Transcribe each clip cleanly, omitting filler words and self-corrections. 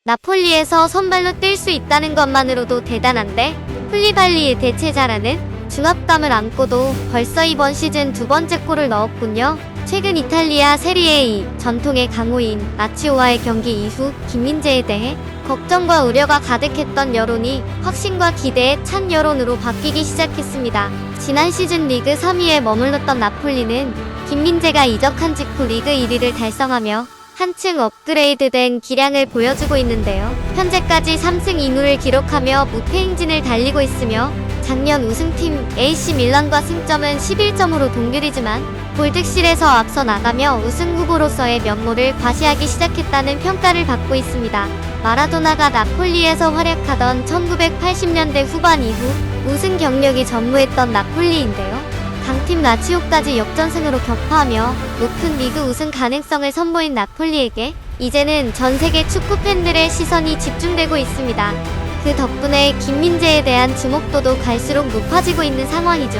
나폴리에서 선발로 뛸 수 있다는 것만으로도 대단한데 쿨리발리의 대체자라는 중압감을 안고도 벌써 이번 시즌 두 번째 골을 넣었군요. 최근 이탈리아 세리에2 전통의 강호인 라치오와의 경기 이후 김민재에 대해 걱정과 우려가 가득했던 여론이 확신과 기대에 찬 여론으로 바뀌기 시작했습니다. 지난 시즌 리그 3위에 머물렀던 나폴리는 김민재가 이적한 직후 리그 1위를 달성하며 한층 업그레이드된 기량을 보여주고 있는데요. 현재까지 3승 2무를 기록하며 무패 행진을 달리고 있으며 작년 우승팀 AC 밀란과 승점은 11점으로 동률이지만 골득실에서 앞서 나가며 우승 후보로서의 면모를 과시하기 시작했다는 평가를 받고 있습니다. 마라도나가 나폴리에서 활약하던 1980년대 후반 이후 우승 경력이 전무했던 나폴리인데요. 강팀 라치오까지 역전승으로 격파하며 높은 리그 우승 가능성을 선보인 나폴리에게 이제는 전세계 축구 팬들의 시선이 집중되고 있습니다. 그 덕분에 김민재에 대한 주목도도 갈수록 높아지고 있는 상황이죠.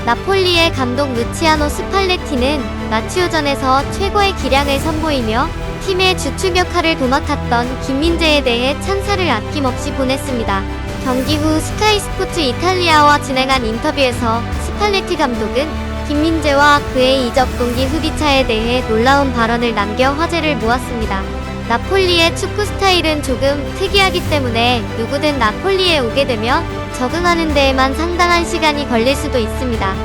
나폴리의 감독 루치아노 스팔레티는 라치오전에서 최고의 기량을 선보이며 팀의 주축 역할을 도맡았던 김민재에 대해 찬사를 아낌없이 보냈습니다. 경기 후 스카이 스포츠 이탈리아와 진행한 인터뷰에서 스팔레티 감독은 김민재와 그의 이적 동기 후기차에 대해 놀라운 발언을 남겨 화제를 모았습니다. 나폴리의 축구 스타일은 조금 특이하기 때문에 누구든 나폴리에 오게 되면 적응하는 데에만 상당한 시간이 걸릴 수도 있습니다.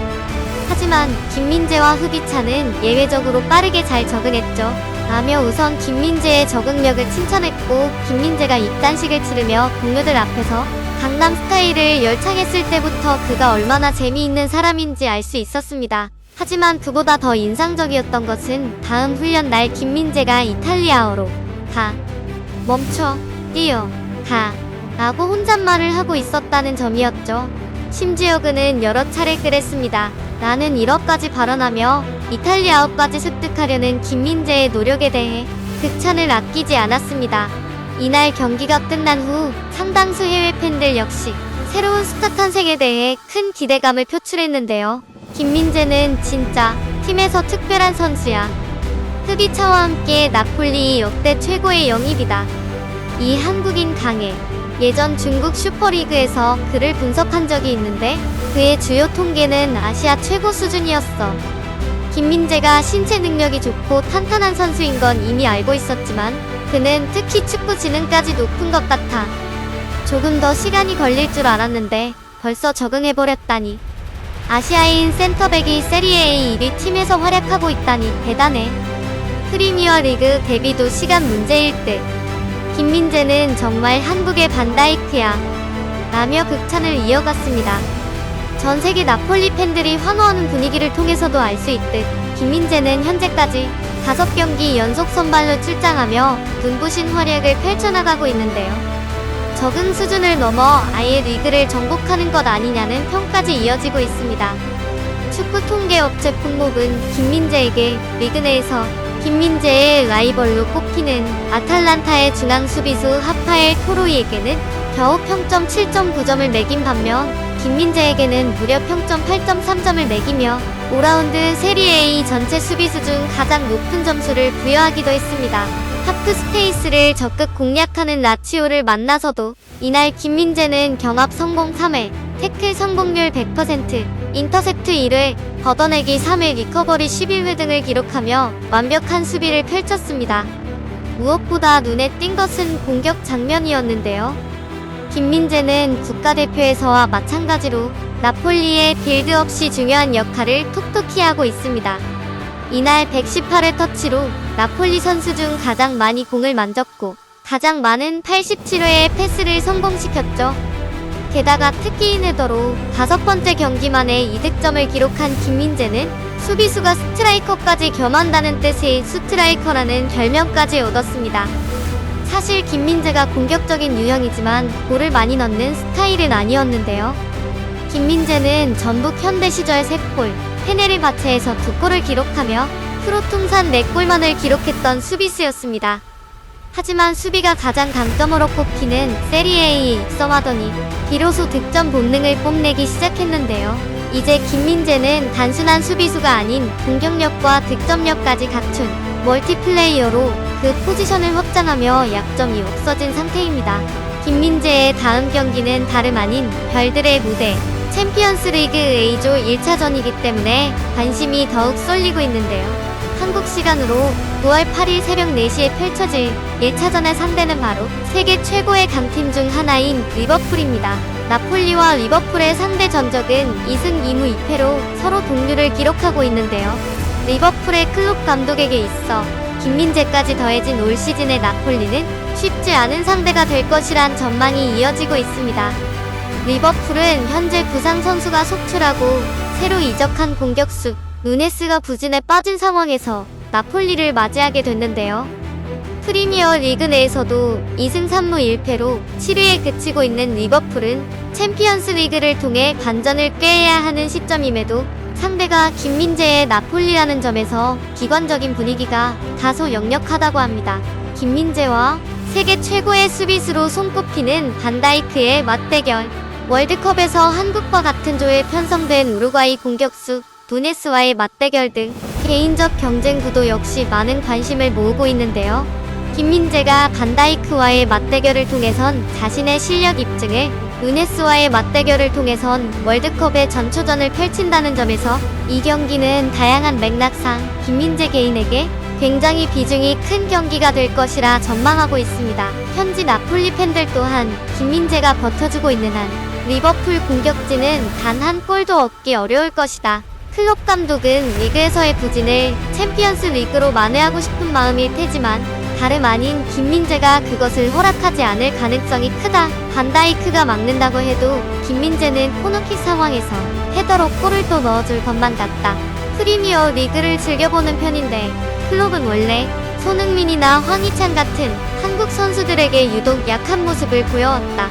하지만 김민재와 후기차는 예외적으로 빠르게 잘 적응했죠. 라며 우선 김민재의 적응력을 칭찬했고 김민재가 입단식을 치르며 동료들 앞에서 강남 스타일을 열창했을 때부터 그가 얼마나 재미있는 사람인지 알 수 있었습니다. 하지만 그보다 더 인상적이었던 것은 다음 훈련 날 김민재가 이탈리아어로 가, 멈춰, 뛰어, 가 라고 혼잣말을 하고 있었다는 점이었죠. 심지어 그는 여러 차례 그랬습니다. 나는 1억까지 발언하며 이탈리아어까지 습득하려는 김민재의 노력에 대해 극찬을 아끼지 않았습니다. 이날 경기가 끝난 후 상당수 해외 팬들 역시 새로운 스타 탄생에 대해 큰 기대감을 표출했는데요. 김민재는 진짜 팀에서 특별한 선수야. 후기차와 함께 나폴리 역대 최고의 영입이다. 이 한국인 강해. 예전 중국 슈퍼리그에서 그를 분석한 적이 있는데 그의 주요 통계는 아시아 최고 수준이었어. 김민재가 신체 능력이 좋고 탄탄한 선수인 건 이미 알고 있었지만 그는 특히 축구 지능까지 높은 것 같아. 조금 더 시간이 걸릴 줄 알았는데 벌써 적응해버렸다니. 아시아인 센터백이 세리에 A 1위 팀에서 활약하고 있다니 대단해. 프리미어리그 데뷔도 시간 문제일 듯. 김민재는 정말 한국의 반다이크야. 라며 극찬을 이어갔습니다. 전세계 나폴리 팬들이 환호하는 분위기를 통해서도 알 수 있듯 김민재는 현재까지 5경기 연속 선발로 출장하며 눈부신 활약을 펼쳐나가고 있는데요. 적응 수준을 넘어 아예 리그를 정복하는 것 아니냐는 평까지 이어지고 있습니다. 축구 통계 업체 풍목은 김민재에게 리그 내에서 김민재의 라이벌로 꼽히는 아탈란타의 중앙 수비수 하파엘 토로이에게는 겨우 평점 7.9점을 매긴 반면 김민재에게는 무려 평점 8.3점을 매기며 5라운드 세리에 A 전체 수비수 중 가장 높은 점수를 부여하기도 했습니다. 하프 스페이스를 적극 공략하는 라치오를 만나서도 이날 김민재는 경합 성공 3회, 태클 성공률 100%, 인터셉트 1회, 걷어내기 3회, 리커버리 11회 등을 기록하며 완벽한 수비를 펼쳤습니다. 무엇보다 눈에 띈 것은 공격 장면이었는데요. 김민재는 국가대표에서와 마찬가지로 나폴리의 빌드업 시 중요한 역할을 톡톡히 하고 있습니다. 이날 118회 터치로 나폴리 선수 중 가장 많이 공을 만졌고 가장 많은 87회의 패스를 성공시켰죠. 게다가 특기인 헤더로 5번째 경기만에 이득점을 기록한 김민재는 수비수가 스트라이커까지 겸한다는 뜻의 스트라이커라는 별명까지 얻었습니다. 사실 김민재가 공격적인 유형이지만 골을 많이 넣는 스타일은 아니었는데요. 김민재는 전북 현대 시절 3골, 페네르바체에서 2골을 기록하며 프로 통산 4골만을 기록했던 수비수였습니다. 하지만 수비가 가장 강점으로 꼽히는 세리에에 입성하더니 비로소 득점 본능을 뽐내기 시작했는데요. 이제 김민재는 단순한 수비수가 아닌 공격력과 득점력까지 갖춘 멀티플레이어로 그 포지션을 확장하며 약점이 없어진 상태입니다. 김민재의 다음 경기는 다름 아닌 별들의 무대 챔피언스 리그 A조 1차전이기 때문에 관심이 더욱 쏠리고 있는데요. 한국 시간으로 9월 8일 새벽 4시에 펼쳐질 1차전의 상대는 바로 세계 최고의 강팀 중 하나인 리버풀입니다. 나폴리와 리버풀의 상대 전적은 2승 2무 2패로 서로 동률을 기록하고 있는데요. 리버풀의 클롭 감독에게 있어 김민재까지 더해진 올 시즌의 나폴리는 쉽지 않은 상대가 될 것이란 전망이 이어지고 있습니다. 리버풀은 현재 부상 선수가 속출하고 새로 이적한 공격수 누네스가 부진에 빠진 상황에서 나폴리를 맞이하게 됐는데요. 프리미어 리그 내에서도 2승 3무 1패로 7위에 그치고 있는 리버풀은 챔피언스 리그를 통해 반전을 꾀해야 하는 시점임에도 상대가 김민재의 나폴리라는 점에서 기관적인 분위기가 다소 역력하다고 합니다. 김민재와 세계 최고의 수비수로 손꼽히는 반다이크의 맞대결. 월드컵에서 한국과 같은 조에 편성된 우루과이 공격수 누네스와의 맞대결 등 개인적 경쟁 구도 역시 많은 관심을 모으고 있는데요. 김민재가 반다이크와의 맞대결을 통해선 자신의 실력 입증을, 누네스와의 맞대결을 통해선 월드컵의 전초전을 펼친다는 점에서 이 경기는 다양한 맥락상 김민재 개인에게 굉장히 비중이 큰 경기가 될 것이라 전망하고 있습니다. 현지 나폴리 팬들 또한 김민재가 버텨주고 있는 한 리버풀 공격진은 단 한 골도 얻기 어려울 것이다. 클롭 감독은 리그에서의 부진을 챔피언스 리그로 만회하고 싶은 마음일 테지만 다름 아닌 김민재가 그것을 허락하지 않을 가능성이 크다. 반다이크가 막는다고 해도 김민재는 코너킥 상황에서 헤더로 골을 또 넣어줄 것만 같다. 프리미어 리그를 즐겨보는 편인데 클롭은 원래 손흥민이나 황희찬 같은 한국 선수들에게 유독 약한 모습을 보여왔다.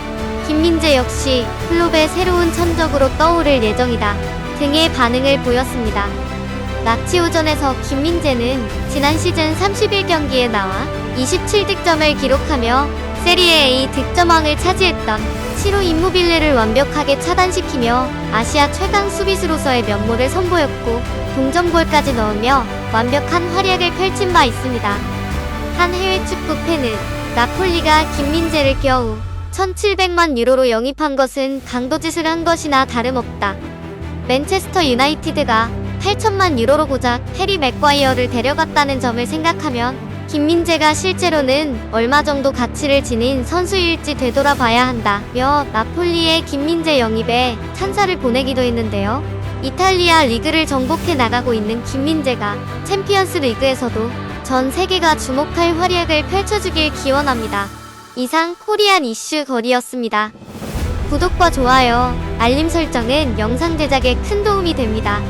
김민재 역시 클롭의 새로운 천적으로 떠오를 예정이다 등의 반응을 보였습니다. 라치오전에서 김민재는 지난 시즌 31경기에 나와 27득점을 기록하며 세리에 A 득점왕을 차지했던 치로 임모빌레를 완벽하게 차단시키며 아시아 최강 수비수로서의 면모를 선보였고 동점골까지 넣으며 완벽한 활약을 펼친 바 있습니다. 한 해외 축구 팬은 나폴리가 김민재를 겨우 1,700만 유로로 영입한 것은 강도짓을 한 것이나 다름없다. 맨체스터 유나이티드가 8천만 유로로 고작 해리 맥과이어를 데려갔다는 점을 생각하면 김민재가 실제로는 얼마 정도 가치를 지닌 선수일지 되돌아봐야 한다며 나폴리의 김민재 영입에 찬사를 보내기도 했는데요. 이탈리아 리그를 정복해 나가고 있는 김민재가 챔피언스 리그에서도 전 세계가 주목할 활약을 펼쳐주길 기원합니다. 이상 코리안 이슈 거리였습니다. 구독과 좋아요, 알림 설정은 영상 제작에 큰 도움이 됩니다.